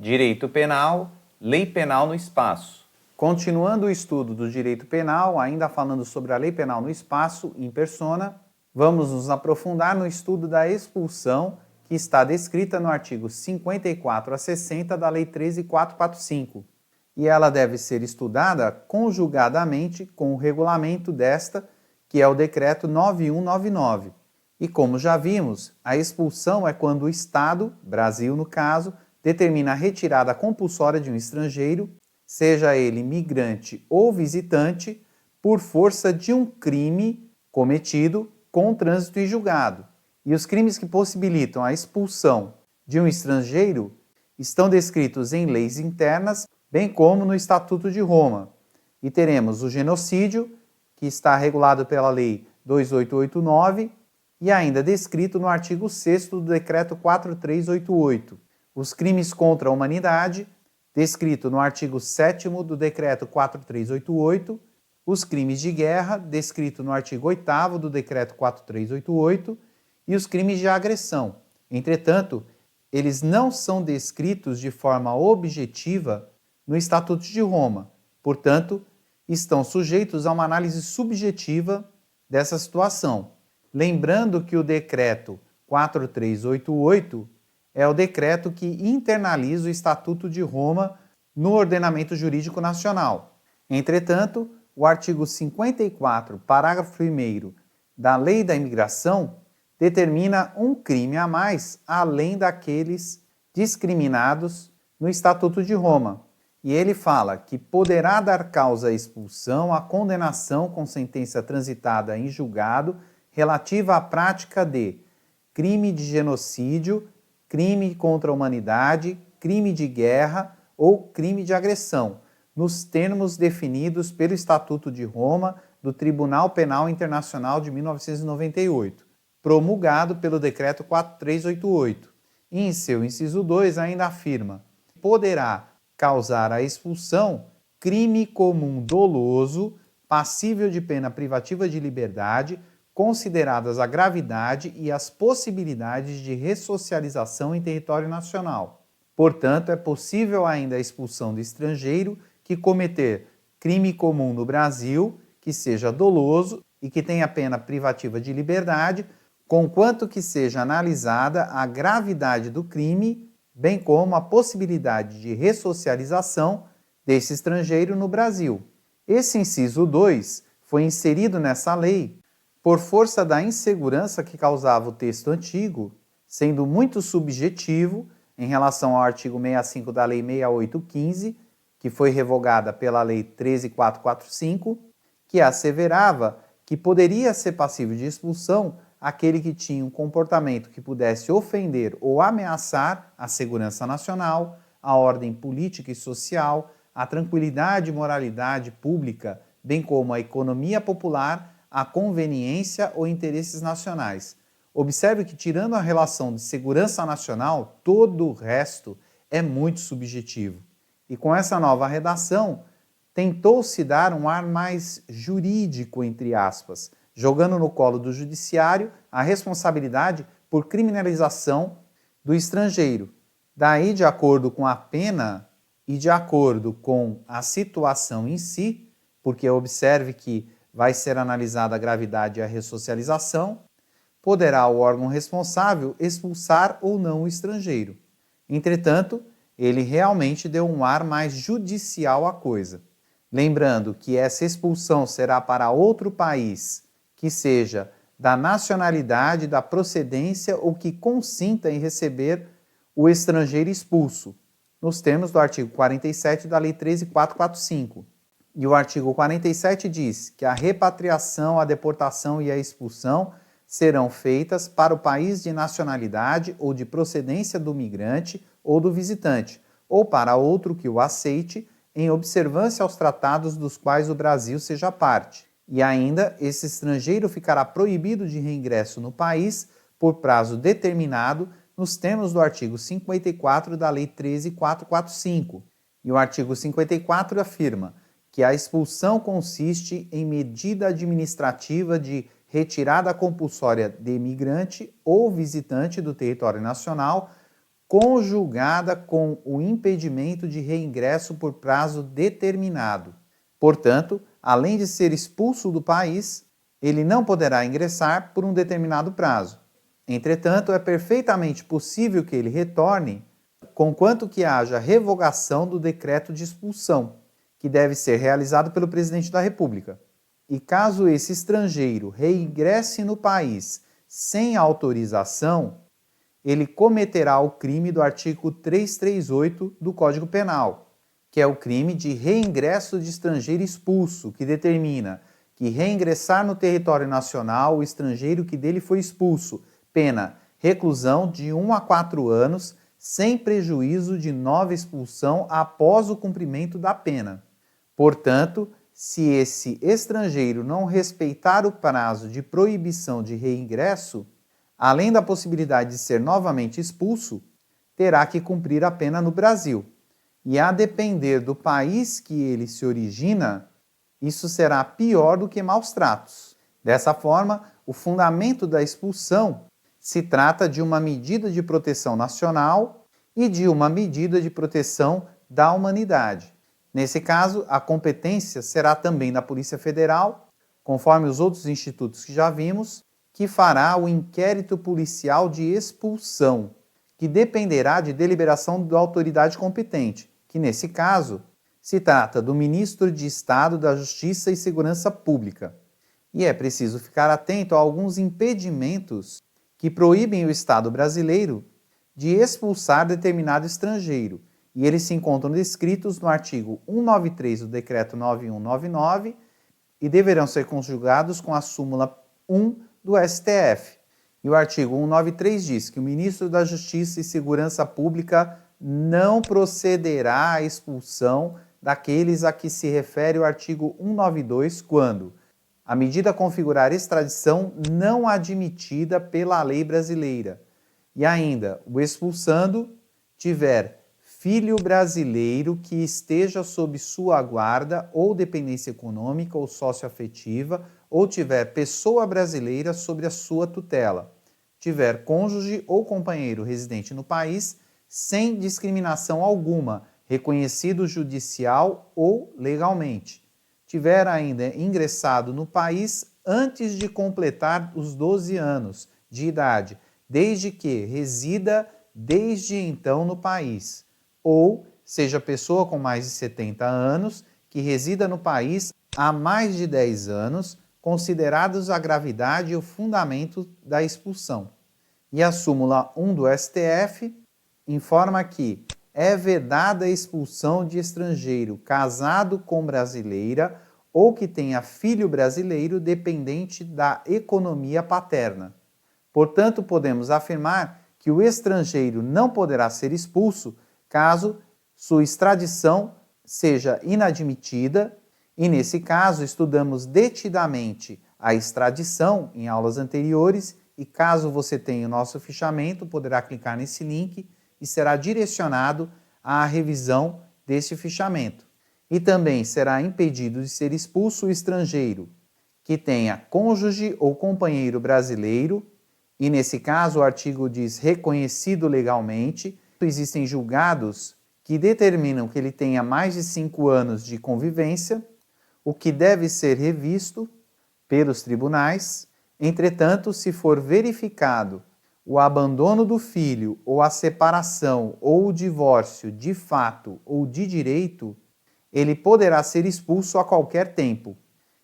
Direito Penal, Lei Penal no Espaço. Continuando o estudo do direito penal, ainda falando sobre a lei penal no espaço, in persona, vamos nos aprofundar no estudo da expulsão, que está descrita no artigo 54 a 60 da Lei 13.445. E ela deve ser estudada conjugadamente com o regulamento desta, que é o decreto 9199. E como já vimos, a expulsão é quando o Estado, Brasil no caso, determina a retirada compulsória de um estrangeiro, seja ele migrante ou visitante, por força de um crime cometido com trânsito em julgado. E os crimes que possibilitam a expulsão de um estrangeiro estão descritos em leis internas, bem como no Estatuto de Roma. E teremos o genocídio, que está regulado pela Lei 2889, e ainda descrito no artigo 6º do Decreto 4388. Os crimes contra a humanidade, descrito no artigo 7º do Decreto 4388, os crimes de guerra, descrito no artigo 8º do Decreto 4388, e os crimes de agressão. Entretanto, eles não são descritos de forma objetiva no Estatuto de Roma. Portanto, estão sujeitos a uma análise subjetiva dessa situação. Lembrando que o Decreto 4388 é o decreto que internaliza o Estatuto de Roma no ordenamento jurídico nacional. Entretanto, o artigo 54, parágrafo 1º da Lei da Imigração determina um crime a mais além daqueles discriminados no Estatuto de Roma. E ele fala que poderá dar causa à expulsão a condenação com sentença transitada em julgado relativa à prática de crime de genocídio, crime contra a humanidade, crime de guerra ou crime de agressão, nos termos definidos pelo Estatuto de Roma do Tribunal Penal Internacional de 1998, promulgado pelo Decreto 4388. E em seu inciso 2 ainda afirma: poderá causar a expulsão crime comum doloso, passível de pena privativa de liberdade, consideradas a gravidade e as possibilidades de ressocialização em território nacional. Portanto, é possível ainda a expulsão do estrangeiro que cometer crime comum no Brasil, que seja doloso e que tenha pena privativa de liberdade, conquanto que seja analisada a gravidade do crime, bem como a possibilidade de ressocialização desse estrangeiro no Brasil. Esse inciso 2 foi inserido nessa lei por força da insegurança que causava o texto antigo, sendo muito subjetivo em relação ao artigo 65 da Lei 6815, que foi revogada pela Lei 13.445, que asseverava que poderia ser passível de expulsão aquele que tinha um comportamento que pudesse ofender ou ameaçar a segurança nacional, a ordem política e social, a tranquilidade e moralidade pública, bem como a economia popular, a conveniência ou interesses nacionais. Observe que, tirando a relação de segurança nacional, todo o resto é muito subjetivo. E com essa nova redação, tentou-se dar um ar mais jurídico, entre aspas, jogando no colo do judiciário a responsabilidade por criminalização do estrangeiro. Daí, de acordo com a pena e de acordo com a situação em si, porque observe que vai ser analisada a gravidade e a ressocialização, poderá o órgão responsável expulsar ou não o estrangeiro. Entretanto, ele realmente deu um ar mais judicial à coisa. Lembrando que essa expulsão será para outro país que seja da nacionalidade, da procedência ou que consinta em receber o estrangeiro expulso, nos termos do artigo 47 da Lei 13.445. E o artigo 47 diz que a repatriação, a deportação e a expulsão serão feitas para o país de nacionalidade ou de procedência do migrante ou do visitante, ou para outro que o aceite, em observância aos tratados dos quais o Brasil seja parte. E ainda, esse estrangeiro ficará proibido de reingresso no país por prazo determinado nos termos do artigo 54 da Lei 13.445. E o artigo 54 afirma que a expulsão consiste em medida administrativa de retirada compulsória de imigrante ou visitante do território nacional conjugada com o impedimento de reingresso por prazo determinado. Portanto, além de ser expulso do país, ele não poderá ingressar por um determinado prazo. Entretanto, é perfeitamente possível que ele retorne, conquanto que haja revogação do decreto de expulsão, que deve ser realizado pelo presidente da República. E caso esse estrangeiro reingresse no país sem autorização, ele cometerá o crime do artigo 338 do Código Penal, que é o crime de reingresso de estrangeiro expulso, que determina que reingressar no território nacional o estrangeiro que dele foi expulso, pena reclusão de 1 a 4 anos, sem prejuízo de nova expulsão após o cumprimento da pena. Portanto, se esse estrangeiro não respeitar o prazo de proibição de reingresso, além da possibilidade de ser novamente expulso, terá que cumprir a pena no Brasil. E a depender do país que ele se origina, isso será pior do que maus tratos. Dessa forma, o fundamento da expulsão se trata de uma medida de proteção nacional e de uma medida de proteção da humanidade. Nesse caso, a competência será também da Polícia Federal, conforme os outros institutos que já vimos, que fará o inquérito policial de expulsão, que dependerá de deliberação da autoridade competente, que nesse caso se trata do Ministro de Estado da Justiça e Segurança Pública. E é preciso ficar atento a alguns impedimentos que proíbem o Estado brasileiro de expulsar determinado estrangeiro, e eles se encontram descritos no artigo 193 do Decreto 9199 e deverão ser conjugados com a súmula 1 do STF. E o artigo 193 diz que o Ministro da Justiça e Segurança Pública não procederá à expulsão daqueles a que se refere o artigo 192 quando a medida configurar extradição não admitida pela lei brasileira e ainda o expulsando tiver filho brasileiro que esteja sob sua guarda ou dependência econômica ou socioafetiva ou tiver pessoa brasileira sobre a sua tutela, tiver cônjuge ou companheiro residente no país sem discriminação alguma, reconhecido judicial ou legalmente, tiver ainda ingressado no país antes de completar os 12 anos de idade, desde que resida desde então no país, ou seja pessoa com mais de 70 anos que resida no país há mais de 10 anos, considerados a gravidade e o fundamento da expulsão. E a súmula 1 do STF informa que é vedada a expulsão de estrangeiro casado com brasileira ou que tenha filho brasileiro dependente da economia paterna. Portanto, podemos afirmar que o estrangeiro não poderá ser expulso caso sua extradição seja inadmitida, e nesse caso estudamos detidamente a extradição em aulas anteriores, e caso você tenha o nosso fichamento, poderá clicar nesse link e será direcionado à revisão deste fichamento. E também será impedido de ser expulso o estrangeiro que tenha cônjuge ou companheiro brasileiro, e nesse caso o artigo diz reconhecido legalmente. Existem julgados que determinam que ele tenha mais de 5 anos de convivência, o que deve ser revisto pelos tribunais. Entretanto, se for verificado o abandono do filho, ou a separação, ou o divórcio de fato ou de direito, ele poderá ser expulso a qualquer tempo.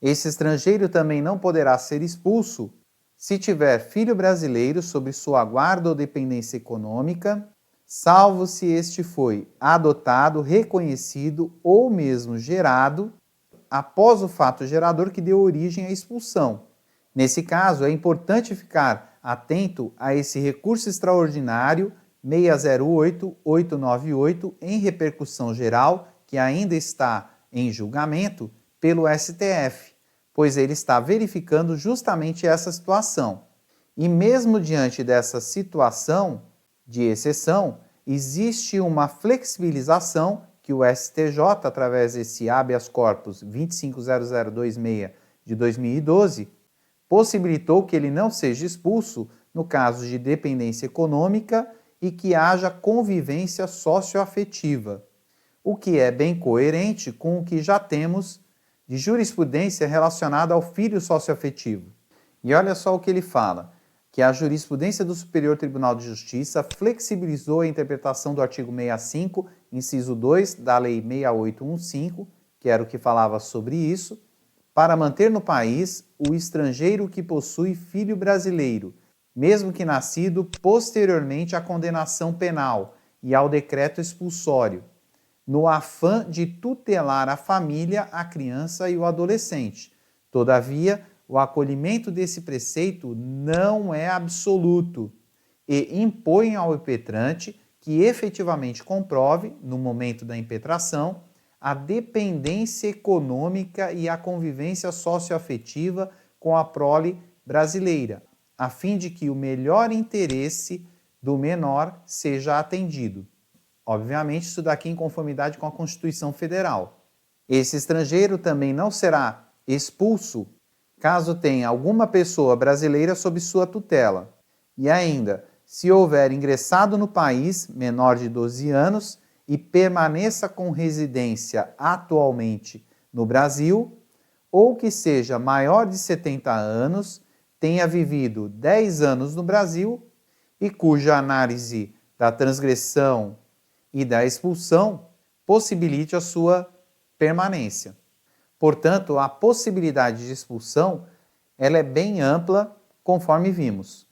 Esse estrangeiro também não poderá ser expulso se tiver filho brasileiro sob sua guarda ou dependência econômica, salvo se este foi adotado, reconhecido ou mesmo gerado após o fato gerador que deu origem à expulsão. Nesse caso, é importante ficar atento a esse recurso extraordinário 608-898 em repercussão geral, que ainda está em julgamento pelo STF, pois ele está verificando justamente essa situação. E mesmo diante dessa situação de exceção, existe uma flexibilização que o STJ, através desse habeas corpus 250026 de 2012, possibilitou que ele não seja expulso no caso de dependência econômica e que haja convivência socioafetiva, o que é bem coerente com o que já temos de jurisprudência relacionada ao filho socioafetivo. E olha só o que ele fala, que a jurisprudência do Superior Tribunal de Justiça flexibilizou a interpretação do artigo 65, inciso 2 da Lei 6815, que era o que falava sobre isso, para manter no país o estrangeiro que possui filho brasileiro, mesmo que nascido posteriormente à condenação penal e ao decreto expulsório, no afã de tutelar a família, a criança e o adolescente. Todavia, o acolhimento desse preceito não é absoluto e impõe ao impetrante que efetivamente comprove, no momento da impetração, a dependência econômica e a convivência socioafetiva com a prole brasileira, a fim de que o melhor interesse do menor seja atendido. Obviamente, isso daqui em conformidade com a Constituição Federal. Esse estrangeiro também não será expulso caso tenha alguma pessoa brasileira sob sua tutela. E ainda, se houver ingressado no país menor de 12 anos e permaneça com residência atualmente no Brasil, ou que seja maior de 70 anos, tenha vivido 10 anos no Brasil e cuja análise da transgressão e da expulsão possibilite a sua permanência. Portanto, a possibilidade de expulsão ela é bem ampla, conforme vimos.